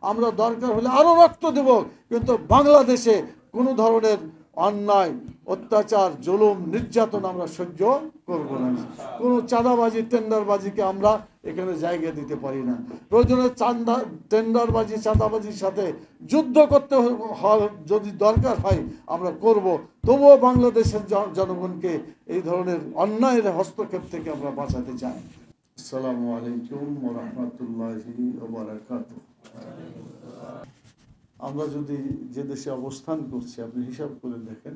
আমরা দরকার হলে আরও রক্ত দেব, কিন্তু বাংলাদেশে কোনো ধরনের অন্যায়, অত্যাচার, জুলুম, নির্যাতন আমরা সহ্য করব না। কোনো চাঁদাবাজি, টেন্ডারবাজিকে আমরা এখানে জায়গা দিতে পারি না। প্রয়োজনে টেন্ডারবাজি, চাঁদাবাজির সাথে যুদ্ধ করতে যদি দরকার হয় আমরা করব, তবুও বাংলাদেশের জনগণকে এই ধরনের অন্যায়ের হস্তক্ষেপ থেকে আমরা বাঁচাতে চাই। আসসালামু আলাইকুম ওয়া রাহমাতুল্লাহি ওয়া বারাকাতুহু। আমরা যদি যে দেশে অবস্থান করছি, আপনি হিসাব করে দেখেন,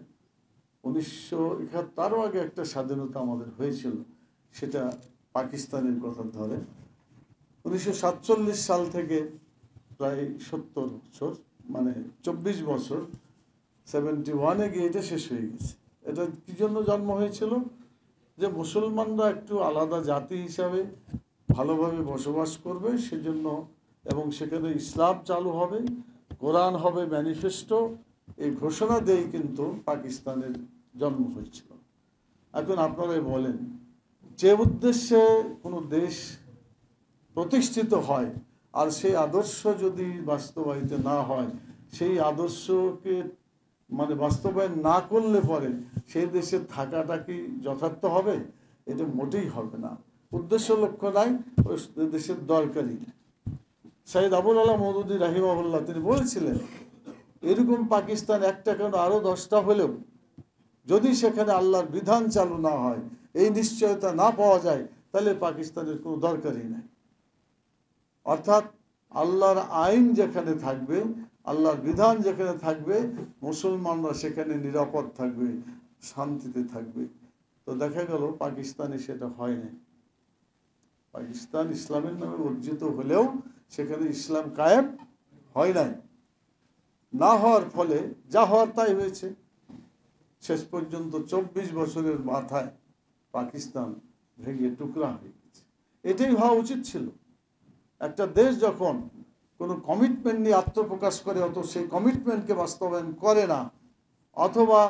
1971 তারও আগে একটা স্বাধীনতা আমাদের হয়েছিল, সেটা পাকিস্তানের কথা ধরে। 1947 সাল থেকে প্রায় 70 বছর, মানে 24 বছর, 71-এ গিয়ে এটা শেষ হয়ে গেছে। এটা কি জন্য জন্ম হয়েছিল? যে মুসলমানরা একটু আলাদা জাতি হিসাবে ভালোভাবে বসবাস করবে সেজন্য, এবং সেখানে ইসলাম চালু হবে, কোরআন হবে ম্যানিফেস্টো, এই ঘোষণা দিয়েই কিন্তু পাকিস্তানের জন্ম হয়েছিল। এখন আপনারাই বলেন, যে উদ্দেশ্যে কোনো দেশ প্রতিষ্ঠিত হয় আর সেই আদর্শ যদি বাস্তবায়িত না হয়, সেই আদর্শকে মানে বাস্তবায়ন না করলে পরে সেই দেশে থাকাটা কি যথার্থ হবে? এটা মোটেই হবে না। উদ্দেশ্য লক্ষ্য নাই, ওই দেশের দরকারই। সাইদ আবুল আলা মওদুদী রাহিমাহুল্লাহ তিনি বলেছিলেন, এরকম পাকিস্তান একটা কেন আরও 10টা হলেও যদি সেখানে আল্লাহর বিধান চালু না হয়, এই নিশ্চয়তা না পাওয়া যায়, তাহলে পাকিস্তানের কোনো দরকারই নাই। অর্থাৎ আল্লাহর আইন যেখানে থাকবে, আল্লাহর বিধান যেখানে থাকবে, মুসলমানরা সেখানে নিরাপদ থাকবে, শান্তিতে থাকবে। তো দেখা গেল পাকিস্তানে সেটা হয় না। পাকিস্তান ইসলামের নামে অর্জিত হলেও সেখানে ইসলাম কায়েম হয় নাই। না হওয়ার ফলে যা হওয়ার তাই হয়েছে। শেষ পর্যন্ত 24 বছরের মাথায় পাকিস্তান ভেঙে টুকরা হয়ে গেছে। এটাই হওয়া উচিত ছিল। একটা দেশ যখন কোনো কমিটমেন্ট নিয়ে আত্মপ্রকাশ করে, অত সেই কমিটমেন্টকে বাস্তবায়ন করে না, অথবা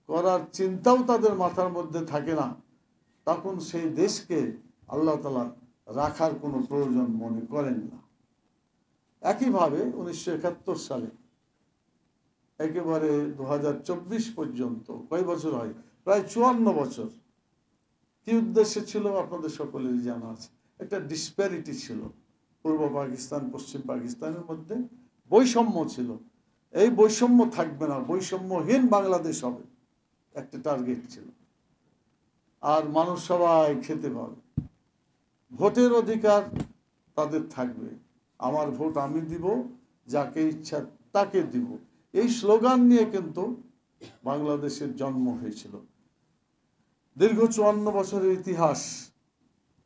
করার চিন্তাও তাদের মাথার মধ্যে থাকে না, তখন সেই দেশকে আল্লাহ তাআলা রাখার কোনো প্রয়োজন মনে করেন না। একইভাবে 1971 সালে একেবারে 2024 পর্যন্ত কয় বছর হয়? প্রায় 54 বছর। কি উদ্দেশ্য ছিল আপনাদের সকলেরই জানা আছে। একটা ডিসপ্যারিটি ছিল, পূর্ব পাকিস্তান পশ্চিম পাকিস্তানের মধ্যে বৈষম্য ছিল। এই বৈষম্য থাকবে না, বৈষম্যহীন বাংলাদেশ হবে, একটা টার্গেট ছিল। আর মানুষ সবাই খেতে পাবে, ভোটের অধিকার তাদের থাকবে, আমার ভোট আমি দিব, যাকে ইচ্ছা তাকে দিব, এই স্লোগান নিয়ে কিন্তু বাংলাদেশের জন্ম হয়েছিল। দীর্ঘ 54 বছরের ইতিহাস,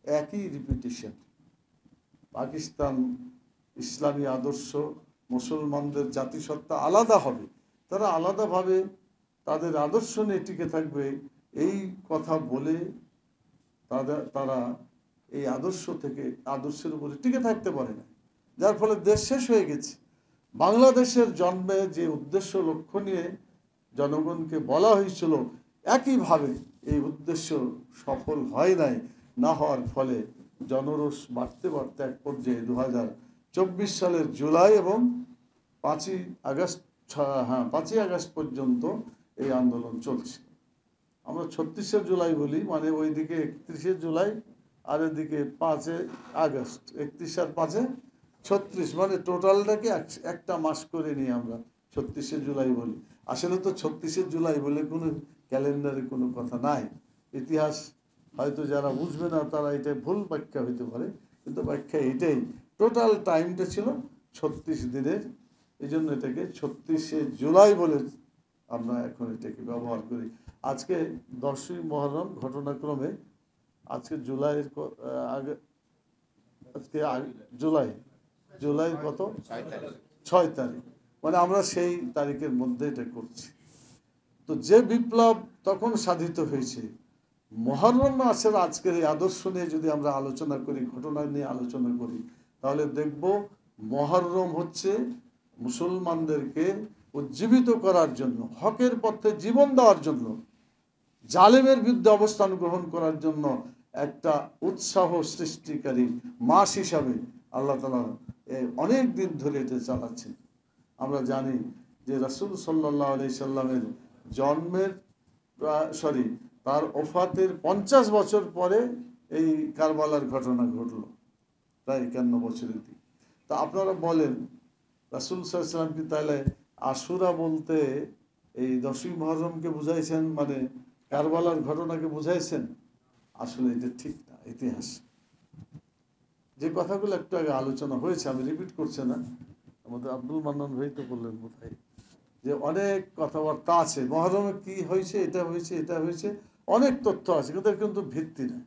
একই রিপিটিশন। পাকিস্তান ইসলামী আদর্শ, মুসলমানদের জাতিসত্তা আলাদা হবে, তারা আলাদাভাবে তাদের আদর্শ নিয়ে টিকে থাকবে, এই কথা বলে তারা এই আদর্শের উপরে টিকে থাকতে পারে না, যার ফলে দেশ শেষ হয়ে গেছে। বাংলাদেশের জন্মে যে উদ্দেশ্য লক্ষ্য নিয়ে জনগণকে বলা হয়েছিল, একইভাবে এই উদ্দেশ্য সফল হয় নাই। না হওয়ার ফলে জনরোষ বাড়তে বাড়তে এক পর্যায়ে 2024 সালের জুলাই এবং 5ই আগস্ট পর্যন্ত এই আন্দোলন চলছে। আমরা 36শে জুলাই বলি, মানে ওইদিকে 31শে জুলাই আর এদিকে 5 আগস্ট, 31 আর 5 36, মানে টোটালটাকে একটা মাস করে নিয়ে আমরা 36শে জুলাই বলি। আসলে তো 36শে জুলাই বলে কোনো ক্যালেন্ডারে কোনো কথা নাই। ইতিহাস হয়তো যারা বুঝবে না তারা এটা ভুল ব্যাখ্যা হইতে পারে, কিন্তু ব্যাখ্যা এটাই, টোটাল টাইমটা ছিল 36 দিনের। এই জন্য এটাকে 36শে জুলাই বলে আমরা এখন এটাকে ব্যবহার করি। আজকে 10ই মুহররম, ঘটনাক্রমে আজকে জুলাইয়ের আগে, আজকে জুলাই কত? 6 তারিখ, মানে আমরা সেই তারিখের মধ্যে এটা করছি। তো যে বিপ্লব তখন সাধিত হয়েছে, মুহররম মাসের আজকের এই আদর্শ নিয়ে যদি আমরা আলোচনা করি, ঘটনা নিয়ে আলোচনা করি, তাহলে দেখব মুহররম হচ্ছে মুসলমানদেরকে উজ্জীবিত করার জন্য, হকের পথে জীবন দেওয়ার জন্য, জালেমের বিরুদ্ধে অবস্থান গ্রহণ করার জন্য একটা উৎসাহ সৃষ্টিকারী মাস হিসাবে আল্লাহ তাআলা অনেক দিন ধরে এটা চালাচ্ছেন। আমরা জানি যে রাসূল সাল্লাল্লাহু আলাইহি সাল্লামের জন্মের তার ওফাতের 50 বছর পরে এই কারবালার ঘটনা ঘটল, প্রায় 51 বছরের দিক। তা আপনারা বলেন রাসূল সাল্লাল্লাহু আলাইহি সাল্লাম কি তাহলে আশুরা বলতে এই 10ই মুহররমকে বুঝাইছেন, মানে কারবালার ঘটনাকে বুঝাইছেন? আসলে এটা ঠিক না। ইতিহাস যে কথাগুলো একটু আগে আলোচনা হয়েছে, আমি রিপিট করছি না, আমাদের আব্দুল মান্নান ভাই তো বললেন বোধহয় যে অনেক কথাবার্তা আছে, মুহররমে কি হয়েছে, এটা হয়েছে, এটা হয়েছে, অনেক তথ্য আছে, কিন্তু ভিত্তি নেই।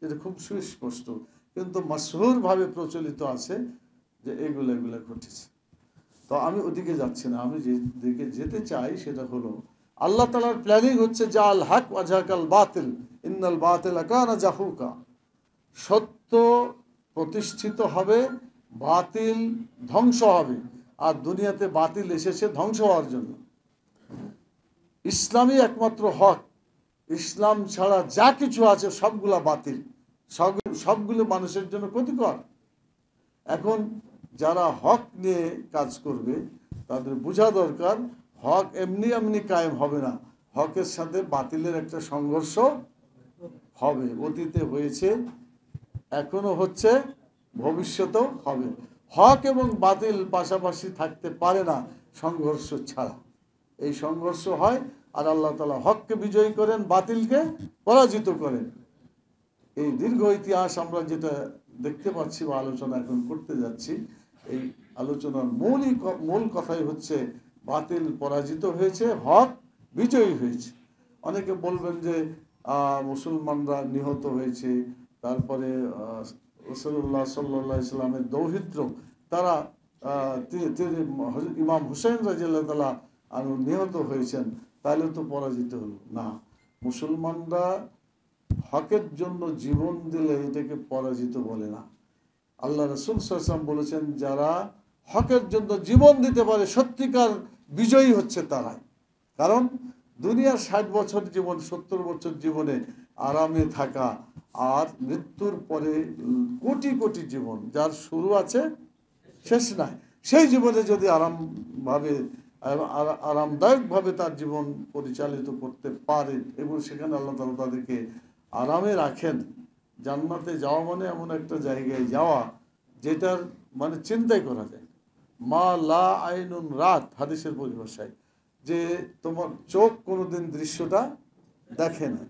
এটা খুব সুস্পষ্ট, কিন্তু মাশহুর ভাবে প্রচলিত আছে যে এগুলো ঘটেছে। তো আমি ওদিকে যাচ্ছি না, আমি যে দিকে যেতে চাই সেটা হলো আল্লাহ তাআলার প্ল্যানিং হচ্ছে জাল হক ওয়া জাকাল বাতিল ইন্নাল বাতিলা কানা জাহুকা। সত্য প্রতিষ্ঠিত হবে, বাতিল ধ্বংস হবে। আর দুনিয়াতে বাতিল এসেছে ধ্বংস হওয়ার জন্য। ইসলামই একমাত্র হক। ইসলাম ছাড়া যা কিছু আছে সবগুলা বাতিল, সবগুলো মানুষের জন্য ক্ষতিকর। এখন যারা হক নিয়ে কাজ করবে তাদের বোঝা দরকার হক এমনি এমনি কায়েম হবে না, হকের সাথে বাতিলের একটা সংঘর্ষ হবে। অতীতে হয়েছে, এখনো হচ্ছে, ভবিষ্যতেও হবে। হক এবং বাতিল পাশাপাশি থাকতে পারে না সংঘর্ষ ছাড়া। এই সংঘর্ষ হয়, আর আল্লাহ তাআলা হককে বিজয়ী করেন, বাতিলকে পরাজিত করেন। এই দীর্ঘ ইতিহাস আমরা যেটা দেখতে পাচ্ছি বা আলোচনা এখন করতে যাচ্ছি, এই আলোচনার মূল কথাই হচ্ছে বাতিল পরাজিত হয়েছে, হক বিজয়ী হয়েছে। অনেকে বলবেন যে মুসলমানরা নিহত হয়েছে, তারপরে রাসূলুল্লাহ সাল্লাল্লাহু আলাইহি সাল্লামের দৌহিত্র তারা ইমাম হুসাইন রাদিয়াল্লাহু তাআলা আনহু নিহত হয়েছেন, তাহলে তো পরাজিত হলো না। মুসলমানরা হকের জন্য জীবন দিলে এটাকে পরাজিত বলে না। আল্লাহ রাসূল সাল্লাল্লাহু আলাইহি ওয়াসাল্লাম বলেছেন যারা হকের জন্য জীবন দিতে পারে সত্যিকার বিজয়ী হচ্ছে তারাই। কারণ দুনিয়ার 60 বছর জীবন, 70 বছর জীবনে আরামে থাকা, আর মৃত্যুর পরে কোটি কোটি জীবন, যার শুরু আছে শেষ নাই, সেই জীবনে যদি আরামদায়কভাবে তার জীবন পরিচালিত করতে পারে এবং সেখানে আল্লাহ তাআলা তাদেরকে আরামে রাখেন। জান্নাতে যাওয়া মানে এমন একটা জায়গায় যাওয়া যেটার মানে চিন্তাই করা যায়। মা লা আইনুন রাত, হাদিসের পরিভাষায়, যে তোমার চোখ কোনোদিন দৃশ্যটা দেখে না।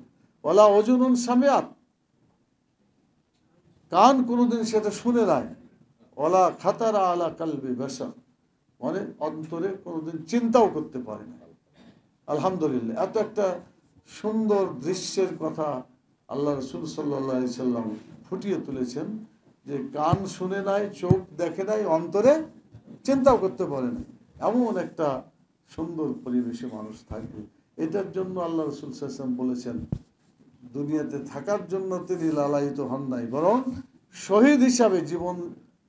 ওয়ালা ওজুনুন সামিআত, কান কোনোদিন সেটা শুনে নাই। ওয়ালা খাতারা আলা কালবি বাশার, মানে অন্তরে কোনোদিন চিন্তাও করতে পারে না। আলহামদুলিল্লাহ, এত একটা সুন্দর দৃশ্যের কথা আল্লাহ রাসূল সাল্লাল্লাহু আলাইহি সাল্লাম ফুটিয়ে তুলেছেন যে কান শুনে নাই, চোখ দেখে নাই, অন্তরে চিন্তাও করতে পারে না। এমন একটা সুন্দর পরিবেশে মানুষ থাকবে। এটার জন্য আল্লাহ রাসূল সাল্লাল্লাহু আলাইহি সাল্লাম বলেছেন দুনিয়াতে থাকার জন্য তিনি লালায়িত হন নাই, বরং শহীদ হিসাবে জীবন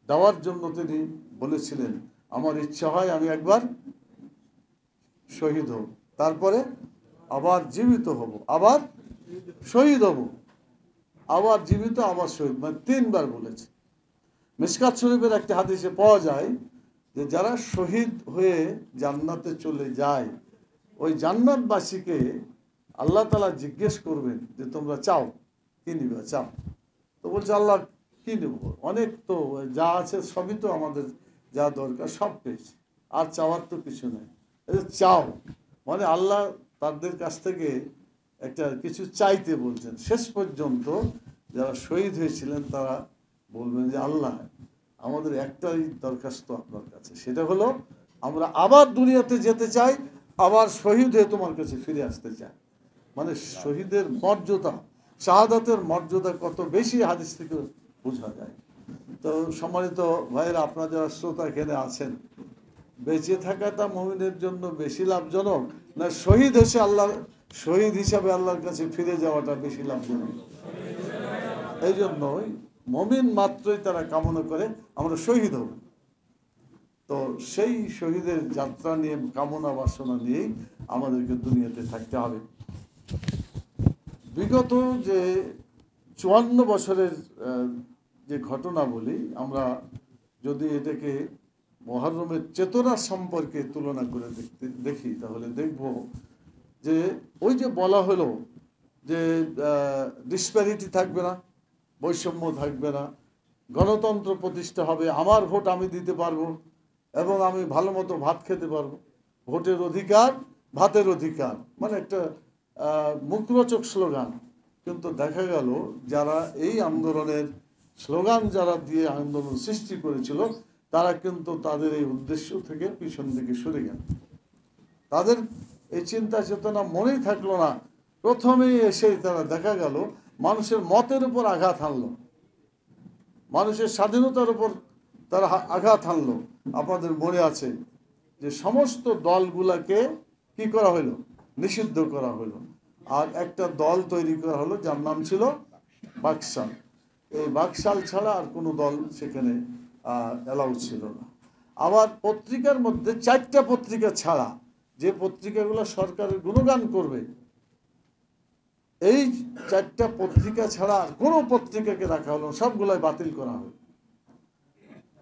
দেওয়ার জন্য তিনি বলেছিলেন আমার ইচ্ছা হয় আমি একবার শহীদ হব, তারপরে আবার জীবিত হব, আবার শহীদ হব, আবার জীবিত, আবার শহীদ, মানে 3 বার বলেছে। মিশকাত শরীফের একটা হাদিসে পাওয়া যায় যে যারা শহীদ হয়ে জান্নাতে চলে যায়, ওই জান্নাতবাসীকে আল্লাহ তাআলা জিজ্ঞেস করবেন যে তোমরা চাও কি নিবে, চাও? তো বলছে আল্লাহ কি নেব, অনেক তো যা আছে সবই তো আমাদের যা দরকার সব পেয়েছি, আর চাওয়ার তো কিছু নেই। চাও মানে আল্লাহ তাদের কাছ থেকে একটা কিছু চাইতে বলছেন। শেষ পর্যন্ত যারা শহীদ হয়েছিলেন তারা বলবেন যে আল্লাহ আমাদের একটাই দরখাস্ত আপনার কাছে, সেটা হলো আমরা আবার দুনিয়াতে যেতে চাই, আবার শহীদ হয়ে তোমার কাছে ফিরে আসতে চাই। মানে শহীদের মর্যাদা, শাহাদাতের মর্যাদা কত বেশি হাদিস থেকে বোঝা যায়। তো সম্মানিত ভাইয়েরা, আপনারা যারা শ্রোতা এখানে আছেন, বেঁচে থাকাটা মুমিনের জন্য বেশি লাভজনক না শহীদ হিসাবে আল্লাহর কাছে ফিরে যাওয়াটা বেশি লাভজনক? এই জন্যই মুমিন মাত্রই তারা কামনা করে আমরা শহীদ হব। তো সেই শহীদের যাত্রা নিয়ে, কামনা বাসনা নিয়েই আমাদেরকে দুনিয়াতে থাকতে হবে। বিগত যে 54 বছরের যে ঘটনা বলি, আমরা যদি এটাকে মুহররমের চেতনা সম্পর্কে তুলনা করে দেখি তাহলে দেখব যে ওই যে বলা হলো যে ডিসপ্যারিটি থাকবে না, বৈষম্য থাকবে না, গণতন্ত্র প্রতিষ্ঠা হবে, আমার ভোট আমি দিতে পারবো এবং আমি ভালো মতো ভাত খেতে পারবো, ভোটের অধিকার ভাতের অধিকার, মানে একটা মুখরোচক স্লোগান। কিন্তু দেখা গেল যারা এই আন্দোলনের স্লোগান যারা দিয়ে আন্দোলন সৃষ্টি করেছিল তারা কিন্তু তাদের এই উদ্দেশ্য থেকে পিছন দিকে সরে গেল, তাদের এই চিন্তা চেতনা মনেই থাকলো না। প্রথমেই এসেই তারা দেখা গেল মানুষের মতের উপর আঘাত হানলো, মানুষের স্বাধীনতার উপর তারা আঘাত হানলো। আপনাদের মনে আছে যে সমস্ত দলগুলাকে কি করা হলো, নিষিদ্ধ করা হলো, আর একটা দল তৈরি করা হলো যার নাম ছিল বাকশাল। এই বাকশাল ছাড়া আর কোনো দল সেখানে অ্যালাউ ছিল না। আবার পত্রিকার মধ্যে 4টা পত্রিকা ছাড়া যে পত্রিকাগুলো সরকারের গুণগান করবে, এই 4টা পত্রিকা ছাড়া আর কোনো পত্রিকাকে রাখা হলো, সবগুলাই বাতিল করা হলো।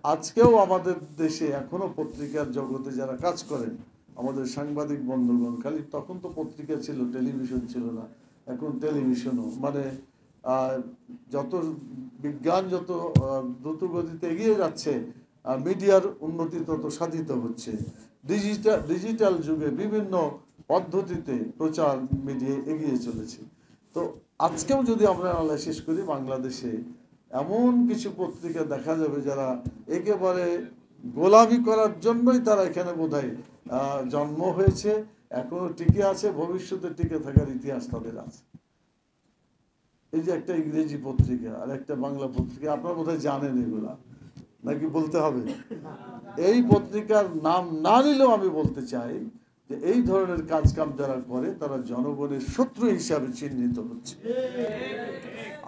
আজকেও আমাদের দেশে এখনো পত্রিকার জগতে যারা কাজ করেন, আমাদের সাংবাদিক বন্ধুগণ, খালি তখন তো পত্রিকা ছিল, টেলিভিশন ছিল না, এখন টেলিভিশনও, মানে যত বিজ্ঞান যত দ্রুত গতিতে এগিয়ে যাচ্ছে, মিডিয়ার উন্নতি তত সাধিত হচ্ছে। ডিজিটাল যুগে বিভিন্ন পদ্ধতিতে প্রচার মিডিয়া এগিয়ে চলেছে। তো আজকেও যদি আমরা অ্যানালাইসিস করি, বাংলাদেশে এমন কিছু পত্রিকা দেখা যাবে যারা একেবারে গোলামি করার জন্যই তারা এখানে বোধহয় জন্ম হয়েছে, এখনো টিকে আছে, ভবিষ্যতে টিকে থাকার ইতিহাস তাদের আছে। এই যে একটা ইংরেজি পত্রিকা আর একটা বাংলা পত্রিকা, আপনারা বোধহয় জানেন এগুলা, নাকি বলতে হবে? এই পত্রিকার নাম না নিলেও আমি বলতে চাই যে এই ধরনের কাজকাম যারা করে তারা জনগণের শত্রু হিসাবে চিহ্নিত হচ্ছে।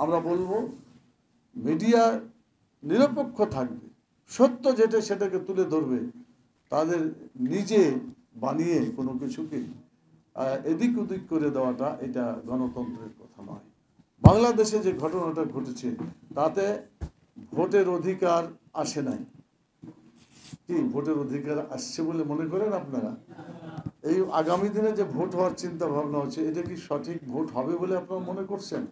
আমরা বলবো মিডিয়া নিরপেক্ষ থাকবে, সত্য যেটা সেটাকে তুলে ধরবে, তাদের নিজে বানিয়ে কোনো কিছুকে এদিক ওদিক করে দেওয়াটা এটা গণতন্ত্রের কথা নয়। বাংলাদেশে যে ঘটনাটা ঘটেছে তাতে ভোটের অধিকার আসে নাই। কি ভোটের অধিকার আসছে বলে মনে করেন আপনারা? এই আগামী দিনে যে ভোট হওয়ার চিন্তা ভাবনা হচ্ছে, এটা কি সঠিক ভোট হবে বলে আপনারা মনে করছেন?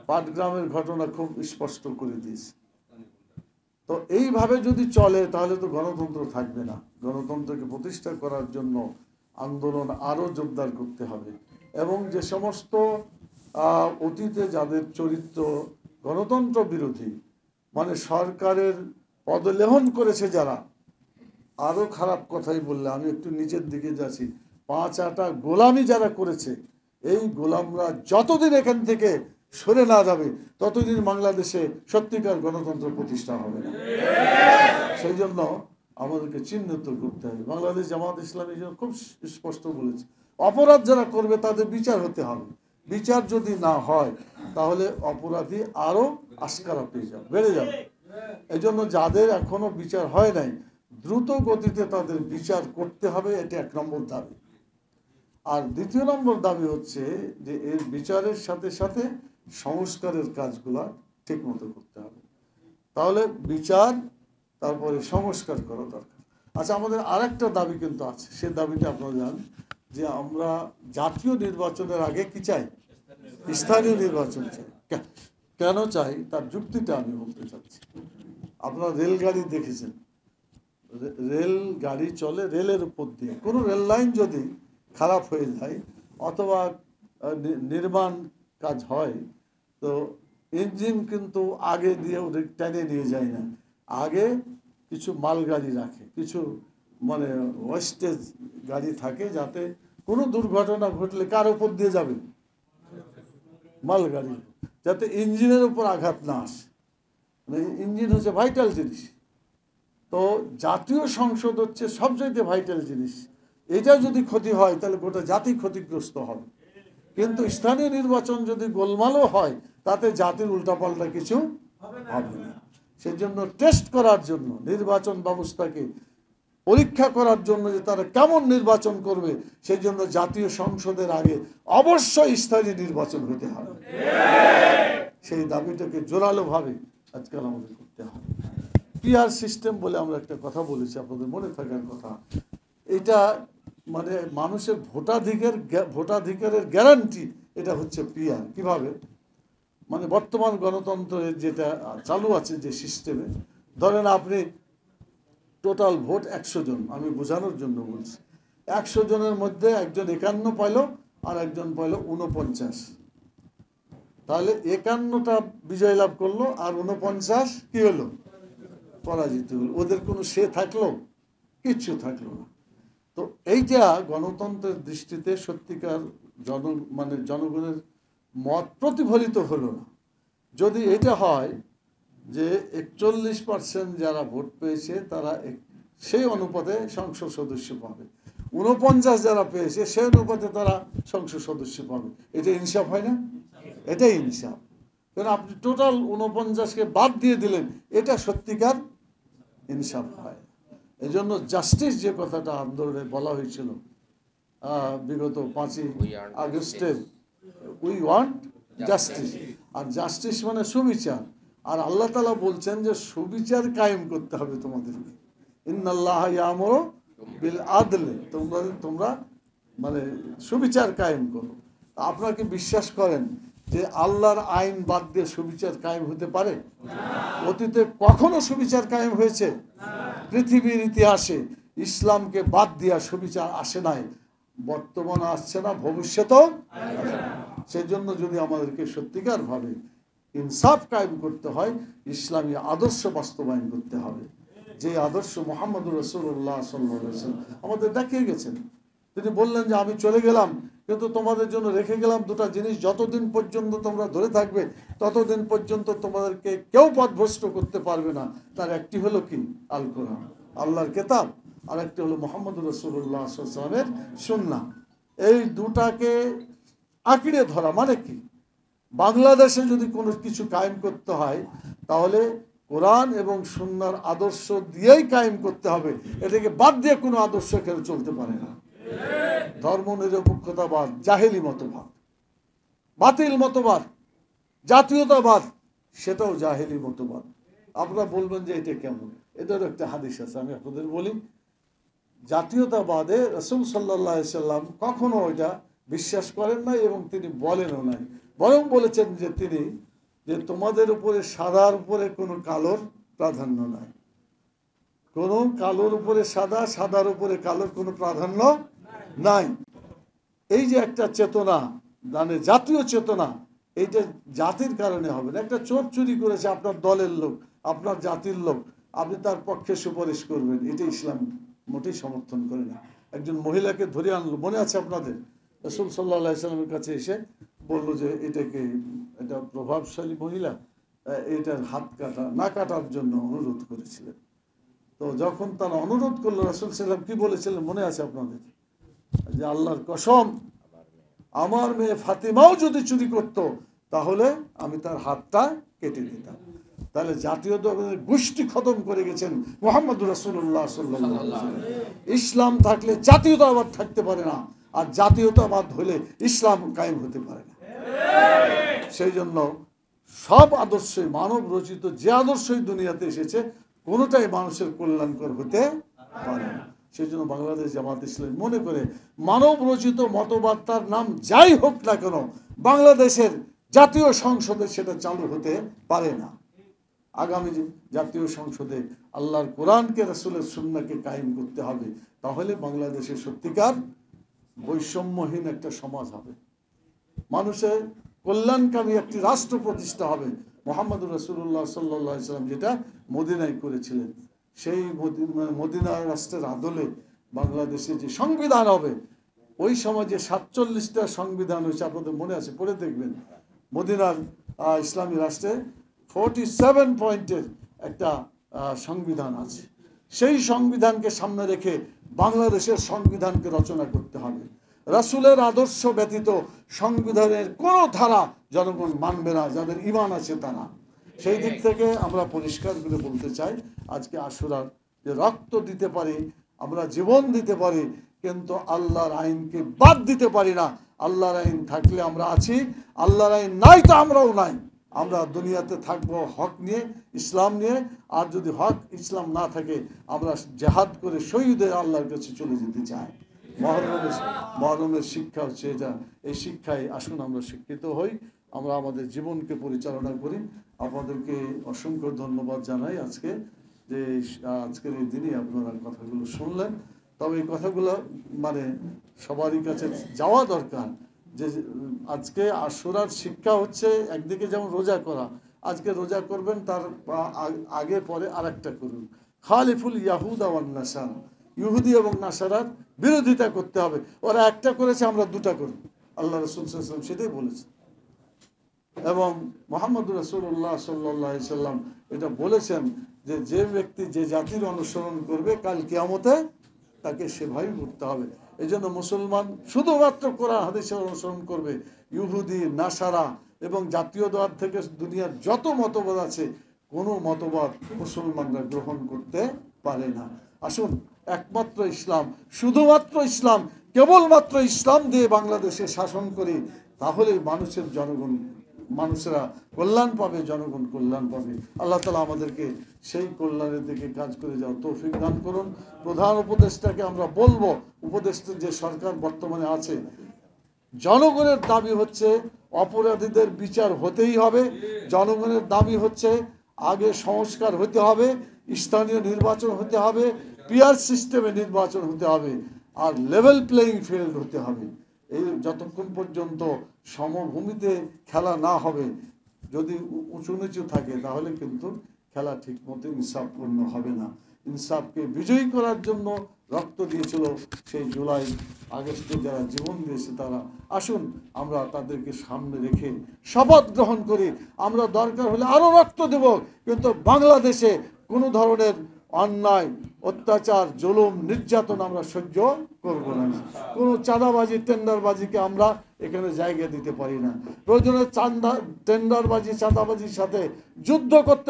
পাটগ্রামের ঘটনা খুব স্পষ্ট করে দিয়েছে। তো এইভাবে যদি চলে তাহলে তো গণতন্ত্র থাকবে না। গণতন্ত্রকে প্রতিষ্ঠা করার জন্য আন্দোলন আরো জোরদার করতে হবে এবং যে সমস্ত অতীতে যাদের চরিত্র গণতন্ত্র বিরোধী, মানে সরকারের পদলেহন করেছে যারা, আরো খারাপ কথাই বললে আমি একটু নিচের দিকে যাচ্ছি, 5-8 গোলামি যারা করেছে, এই গোলামরা যতদিন এখান থেকে সরে না যাবে ততদিন বাংলাদেশে সত্যিকার গণতন্ত্র প্রতিষ্ঠা হবে না। সেই জন্য আমাদেরকে চিহ্নিত করতে হবে। বাংলাদেশ জামাত ইসলামী খুব স্পষ্ট বলেছে, অপরাধ যারা করবে তাদের বিচার হতে হবে। বিচার যদি না হয় তাহলে অপরাধী আরো আস্কারা পেয়ে যাবে, বেড়ে যাবে। এই জন্য যাদের এখনো বিচার হয় নাই, দ্রুত গতিতে তাদের বিচার করতে হবে, এটা 1 নম্বর দাবি। আর 2 নম্বর দাবি হচ্ছে যে এর বিচারের সাথে সাথে সংস্কারের কাজগুলা ঠিক মতো করতে হবে। তাহলে বিচার তারপরে সংস্কার করা দরকার। আচ্ছা, আমাদের আরেকটা দাবি কিন্তু আছে, সে দাবিটা আপনারা জানেন যে আমরা জাতীয় নির্বাচনের আগে কি চাই? স্থানীয় নির্বাচন চাই। কেন চাই তার যুক্তিটা আমি বলতে চাচ্ছি। আপনারা রেলগাড়ি দেখেছেন, রেলগাড়ি চলে রেলের উপর দিয়ে। কোনো রেল লাইন যদি খারাপ হয়ে যায় অথবা নির্মাণ কাজ হয়, তো ইঞ্জিন কিন্তু আগে দিয়ে টেনে নিয়ে যায় না, আগে কিছু মালগাড়ি রাখে, কিছু মানে ওয়েস্টেজ গাড়ি থাকে, যাতে কোনো দুর্ঘটনা ঘটলে কার উপর দিয়ে যাবে? মালগাড়ি, যাতে ইঞ্জিনের উপর আঘাত না আসে। ইঞ্জিন হচ্ছে ভাইটাল জিনিস। তো জাতীয় সংসদ হচ্ছে সবচাইতে ভাইটাল জিনিস। এটা যদি ক্ষতি হয় তাহলে গোটা জাতি ক্ষতিগ্রস্ত হবে। কিন্তু স্থানীয় নির্বাচন যদি গোলমালও হয় তাতে জাতির উল্টাপাল্টা কিছু হবে না। সেই জন্য টেস্ট করার জন্য, নির্বাচন ব্যবস্থাকে পরীক্ষা করার জন্য যে তারা কেমন নির্বাচন করবে, সেই জন্য জাতীয় সংসদের আগে অবশ্যই স্থানীয় নির্বাচন হতে হবে। সেই দাবিটাকে জোরালোভাবে আজকাল আমাদের করতে হবে। পিআর সিস্টেম বলে আমরা একটা কথা বলেছি, আপনাদের মনে থাকার কথা। এটা মানে মানুষের ভোটাধিকারের গ্যারান্টি, এটা হচ্ছে পিআর। কিভাবে? মানে বর্তমান গণতন্ত্রের যেটা চালু আছে যে সিস্টেমে, ধরেন আপনি টোটাল ভোট 100 জন, আমি বোঝানোর জন্য বলছি, 100 জনের মধ্যে একজন 51 পাইল আর একজন পাইল 49, তাহলে 51টা বিজয় লাভ করলো আর 49 কি হলো? পরাজিত হলো। ওদের কোনো সে থাকলো? কিচ্ছু থাকলো না। তো এইটা গণতন্ত্রের দৃষ্টিতে সত্যিকার জনগণের মত প্রতিফলিত হলো না। যদি এটা হয় যে 41% যারা ভোট পেয়েছে তারা সেই অনুপাতে সংসদ সদস্য পাবে, 49 যারা পেয়েছে সেই অনুপাতে তারা সংসদ সদস্য পাবে, এটা ইনসাফ হয় না? এটাই ইনসাফ। কারণ আপনি টোটাল 49কে বাদ দিয়ে দিলেন, এটা সত্যিকার ইনসাফ হয়। এই জন্য জাস্টিস যে কথাটা আন্দোলনে বলা হয়েছিল বিগত 5ই আগস্টের, উই ওয়ান্ট জাস্টিস। আর জাস্টিস মানে সুবিচার। আর আল্লাহ তাআলা বলছেন যে সুবিচার কায়েম করতে হবে তোমাদেরকে। ইন্নাল্লাহ ইয়ামুরু বিল আদল, তোমরা মানে সুবিচার কায়েম করো। আপনারা কি বিশ্বাস করেন যে আল্লাহর আইন বাদ দিয়ে সুবিচার কায়েম হতে পারে? অতীতে কখনো সুবিচার কায়েম হয়েছে? পৃথিবীর ইতিহাসে ইসলামকে বাদ দিয়া সুবিচার আসে নাই, বর্তমানে আসছে না, ভবিষ্যতেও। সেই জন্য যদি আমাদেরকে সত্যিকার ভাবে ইনসাফ কায়েম করতে হয়, ইসলামী আদর্শ বাস্তবায়ন করতে হবে, যে আদর্শ মুহাম্মদুর রাসূলুল্লাহ সাল্লাল্লাহু আলাইহি ওয়াসাল্লাম আমাদের দেখিয়ে গেছেন। তিনি বললেন যে আমি চলে গেলাম, কিন্তু তোমাদের জন্য রেখে গেলাম দুটা জিনিস, যতদিন পর্যন্ত তোমরা ধরে থাকবে ততদিন পর্যন্ত তোমাদেরকে কেউ পথভ্রষ্ট করতে পারবে না। তার একটি হলো কি? আল কোরআন, আল্লাহর কিতাব, আর একটি হলো মুহাম্মদুর রাসূলুল্লাহ সাল্লাল্লাহু আলাইহি ওয়াসাল্লামের সুন্নাহ। এই দুটাকে আঁকড়ে ধরা মানে কি? বাংলাদেশে যদি কোনো কিছু কায়েম করতে হয় তাহলে কোরআন এবং সুন্নাহর আদর্শ দিয়েই কায়েম করতে হবে, এটাকে বাদ দিয়ে কোনো আদর্শ কেউ চলতে পারে না। ধর্ম নিরপেক্ষতাবাদ জাহেলি মতবাদ, বাতিল মতবাদ, জাতীয়তাবাদ, সেটাও জাহেলি মতবাদ। আপনারা বলবেন যে এটা কেমন? এটার একটা হাদিস আছে, আমি আপনাদের বলি। জাতীয়তাবাদে রাসূল সাল্লাল্লাহু আলাইহি সাল্লাম কখনো ওইটা বিশ্বাস করেন নাই এবং তিনি বলেনও নাই। বরং বলেছেন যে তিনি যে তোমাদের উপরে সাদার উপরে কোনো কালোর প্রাধান্য নাই, কোনো কালোর উপরে সাদা, সাদার উপরে কালোর কোনো প্রাধান্য নাই। এই যে একটা চেতনা, মানে জাতীয় চেতনা, এইটা জাতির কারণে হবে না। একটা চোর চুরি করেছে, আপনার দলের লোক, আপনার জাতির লোক, আপনি তার পক্ষে সুপারিশ করবেন, এটা ইসলাম মোটেই সমর্থন করে না। একজন মহিলাকে ধরে আনলো, মনে আছে আপনাদের? রাসূল সাল্লাল্লাহু আলাইহি সাল্লামের কাছে এসে বললো যে এটা প্রভাবশালী মহিলা, এটার হাত কাটা না কাটার জন্য অনুরোধ করেছিলেন। তো যখন তারা অনুরোধ করলো, রাসূল সাল্লাম কি বলেছিলেন মনে আছে আপনাদের? যে আল্লাহর কসম, আমার মেয়ে ফাতিমাও যদি চুরি করত তাহলে আমি তার হাতটা কেটে দিতাম। তাহলে জাতীয়তাবাদের গোষ্ঠী খতম করে গেছেন মুহাম্মদুর রাসূলুল্লাহ সাল্লাল্লাহু আলাইহি ওয়াসাল্লাম। ইসলাম থাকলে জাতীয়তাবাদ থাকতে পারে না, আর জাতীয়তাবাদ হলে ইসলাম কায়েম হতে পারে না। সেই জন্য সব আদর্শই মানব রচিত, যে আদর্শই দুনিয়াতে এসেছে কোনোটাই মানুষের কল্যাণকর হতে পারে না। সেই জন্য বাংলাদেশ জামাত ইসলামী মনে করে মানব রচিত মতবাদটার নাম যাই হোক না কেন, বাংলাদেশের জাতীয় সংসদে সেটা চালু হতে পারে না। আগামী জাতীয় সংসদে আল্লাহর কোরআনকে, রাসূলের সুন্নাহকে কায়েম করতে হবে, তাহলে বাংলাদেশের সত্যিকার বৈষম্যহীন একটা সমাজ হবে, মানুষের কল্যাণকামী একটি রাষ্ট্র প্রতিষ্ঠা হবে। মুহাম্মদুর রাসূলুল্লাহ সাল্লাল্লাহু আলাইহি ওয়াসাল্লাম যেটা মদিনায় করেছিলেন, সেই মদিনা রাষ্ট্রের আদলে বাংলাদেশে যে সংবিধান হবে, ওই সময় যে 47টা সংবিধান হয়েছে আপনাদের মনে আছে, পড়ে দেখবেন। মদিনার ইসলামী রাষ্ট্রে 47 পয়েন্টের একটা সংবিধান আছে। সেই সংবিধানকে সামনে রেখে বাংলাদেশের সংবিধানকে রচনা করতে হবে। রাসূলের আদর্শ ব্যতীত সংবিধানের কোনো ধারা জনগণ মানবে না, যাদের ঈমান আছে তারা। সেই দিক থেকে আমরা পরিষ্কার করে বলতে চাই, আজকে আশুরার যে রক্ত দিতে পারি, আমরা জীবন দিতে পারি, কিন্তু আল্লাহর আইনকে বাদ দিতে পারি না। আল্লাহর আইন থাকলে আমরা আছি, আল্লাহর আইন নাই তো আমরাও নাই। আমরা দুনিয়াতে থাকবো হক নিয়ে, ইসলাম নিয়ে। আর যদি হক ইসলাম না থাকে, আমরা জেহাদ করে শহীদের আল্লাহর কাছে চলে যেতে চাই। মহরমের শিক্ষা হচ্ছে এটা। এই শিক্ষায় আসুন আমরা শিক্ষিত হই, আমরা আমাদের জীবনকে পরিচালনা করি। আপনাদেরকে অসংখ্য ধন্যবাদ জানাই আজকের এই দিনে আপনারা কথাগুলো শুনলেন। তবে এই কথাগুলো মানে সবারই কাছে যাওয়া দরকার, যে আজকে আশুরার শিক্ষা হচ্ছে একদিকে যেমন রোজা করা, আজকে রোজা করবেন, তার আগে পরে আরেকটা করুন। খালিফুল ইয়াহুদা ওয়ান নাসারা, ইহুদি এবং নাসারার বিরোধিতা করতে হবে। ওরা একটা করেছে, আমরা দুটা করি। আল্লাহ রাসূল সাল্লাল্লাহু আলাইহি ওয়াসাল্লাম সেটাই বলেছে। এবং মুহাম্মদুর রাসূলুল্লাহ সাল্লাল্লাহু আলাইহি সাল্লাম এটা বলেছেন যে যে ব্যক্তি যে জাতির অনুসরণ করবে, কাল কিয়ামতে তাকে সেভাবেই করতে হবে। এই জন্য মুসলমান শুধুমাত্র কোরআন হাদিসের অনুসরণ করবে। ইহুদি, নাসারা এবং জাতীয়তাবাদ থেকে দুনিয়ার যত মতবাদ আছে, কোনো মতবাদ মুসলমানরা গ্রহণ করতে পারে না। আসুন একমাত্র ইসলাম, শুধুমাত্র ইসলাম, কেবলমাত্র ইসলাম দিয়ে বাংলাদেশে শাসন করি, তাহলেই মানুষেরা কল্যাণ পাবে, জনগণ কল্যাণ পাবে। আল্লাহ তাআলা আমাদেরকে সেই কল্যাণের দিকে কাজ করে যাওয়ার তৌফিক দান করুন। প্রধান উপদেষ্টাকে আমরা বলবো, উপদেষ্টা যে সরকার বর্তমানে আছে, জনগণের দাবি হচ্ছে অপরাধীদের বিচার হতেই হবে। জনগণের দাবি হচ্ছে আগে সংস্কার হতে হবে, স্থানীয় নির্বাচন হতে হবে, পিয়ার সিস্টেমে নির্বাচন হতে হবে, আর লেভেল প্লেয়িং ফিল্ড হতে হবে। এই যতক্ষণ পর্যন্ত সমভূমিতে খেলা না হবে, যদি উঁচু নিচু থাকে, তাহলে কিন্তু খেলা ঠিক মতো ইনসাফপূর্ণ হবে না। ইনসাফকে বিজয়ী করার জন্য রক্ত দিয়েছিল সেই জুলাই আগস্টে যারা জীবন দিয়েছে তারা। আসুন আমরা তাদেরকে সামনে রেখে শপথ গ্রহণ করি, আমরা দরকার হলে আরও রক্ত দেব, কিন্তু বাংলাদেশে কোনো ধরনের অন্যায়, অত্যাচার, জুলুম, নির্যাতন আমরা সহ্য করব না। কোনো চাঁদাবাজি, টেন্ডারবাজিকে আমরা এখানে জায়গা দিতে পারি না। প্রয়োজনে টেন্ডারবাজি, চাঁদাবাজির সাথে যুদ্ধ করতে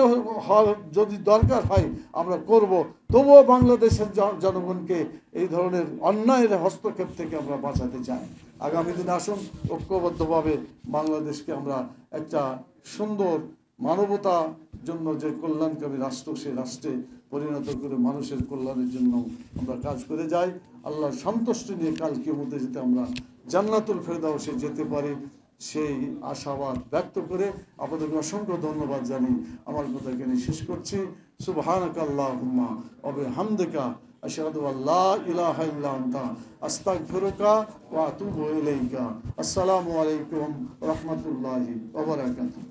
যদি দরকার হয় আমরা করব। তবুও বাংলাদেশের জনগণকে এই ধরনের অন্যায়ের হস্তক্ষেপ থেকে আমরা বাঁচাতে চাই। আগামী দিনে আসুন ঐক্যবদ্ধভাবে বাংলাদেশকে আমরা একটা সুন্দর মানবতার জন্য যে কল্যাণকামী রাষ্ট্র, সেই রাষ্ট্রে পরিণত করে মানুষের কল্যাণের জন্য আমরা কাজ করে যাই। আল্লাহর সন্তুষ্টি নিয়ে কাল কিয়ামতে যেতে আমরা জান্নাতুল ফেরদাউসে যেতে পারি, সেই আশাবাদ ব্যক্ত করে আপনাদেরকে অসংখ্য ধন্যবাদ জানিয়ে আমার কথা এখানে শেষ করছি। সুবহানাকাল্লাহুম্মা ওয়া বিহামদিকা আশহাদু আল্লা ইলাহা ইল্লা আনতা আস্তাগফিরুকা ওয়া আতুবু ইলাইকা। আসসালামু আলাইকুম ওয়া রাহমাতুল্লাহি ওয়া বারাকাতুহু।